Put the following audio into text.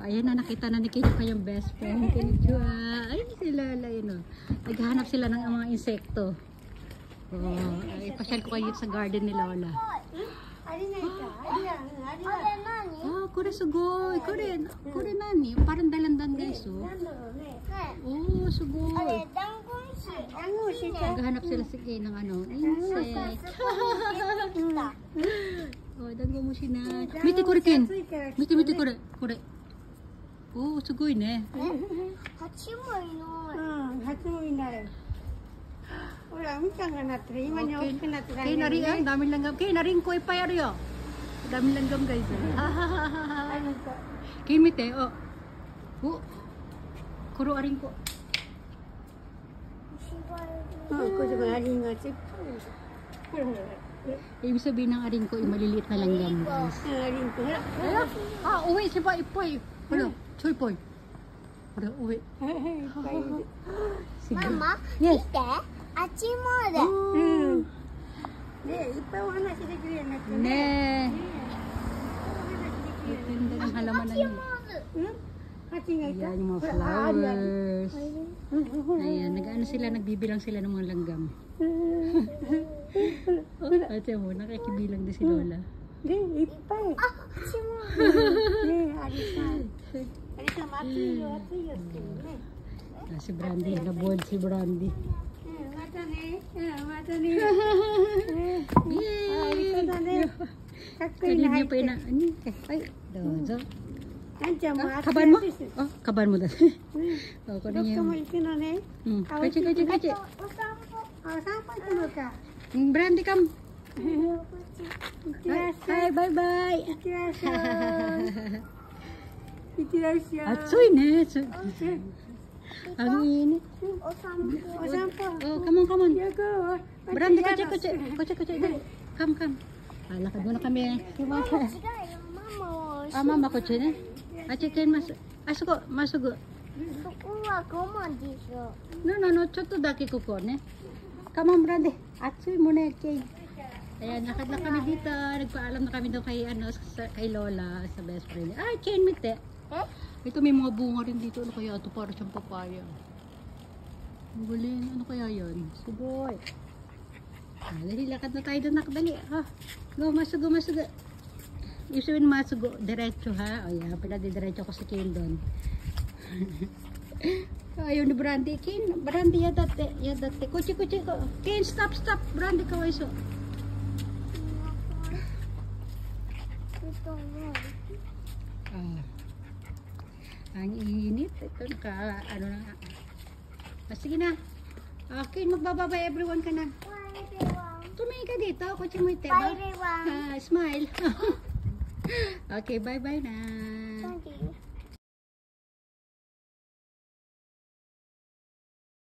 ayan na, nakita na ni Ken yung kanyang best friend. Konnichiwa. Ay, si Lola, yun o. Naghahanap sila ng mga insekto. Ipasyal ko kayo sa garden ni Lola. Kore sugoi. Kore nani? Parang dalandan guys, oh. Oh, sugoi. Naghahanap sila si Ken ng ano, insect. Oh, dango mo siya na. Miti kore Ken. Miti kore. Kore. Oh, sugoi ne. Hachi mo inoi. Hachi mo inoi. Wala, minsan nga natin. Ima niya okay na natin. Kaya nari ang daming langgam. Kaya naring ko ipayari yun. Daming langgam guys. Kaya mite, oh. Oh. Kuro aring ko. Kuro aring nga. Ibig sabihin ng aring ko, maliliit na langgam guys. Aring ko. Uwi si pa ipoy. Wala, choy poy. Wala, uwi. Mama, yes. Mite, achi mo de. Ipay wana sila kaya natin. Ne. Ganda ng halaman na yun. Hachi nga ito. Ayan yung mga flowers. Ayan, nag-ano sila, nagbibilang sila ng mga langgam. Ate mo, nakikibilang din si Lola. Ipay. Hachi mo. Alisa, matuyo. Si Brandy, nabuod si Brandy. Mata ni. Yay! Kanina pa yun na. Ay, dozo. Kaban mo? Oh, kaban mo dati. Oh, kunin niya. Kachi. Brandy, come. Ay, bye-bye. Atsuy ne. Ang init. Osampo. Oh, come on. Brandy, kachi. Come. Lakad muna kami. Mama ko chine. Achikin masugo. そこは我慢でしょ。 No, ちょっとだけここね. Come on, Brandy. Atsuy mo na, Kay. Ayan, lakad na kami dito. Nagpaalam na kami doon kay, kay Lola, sa best friend. Ay, Ken, mite. Ito may mga bunga rin dito. Ano kaya ito? Para siyang papaya. Ang galing. Ano kaya yan? Suboy. Dali, lakad na tayo doon. Nakadali. Go, masugo. Isuin masugo. Diretso ha. O yan, pinadidiretso ko si Ken doon. Ayaw ni Brandy. Ken, Brandy yadate. Kuchi ko. Ken, stop. Brandy, kaway so. Ang init. Ito ano na. Sige na. Okay, magbababay everyone ka na. Tumingin ka dito. Kuchi mo ite ba? Bye everyone. Smile. Okay, bye na.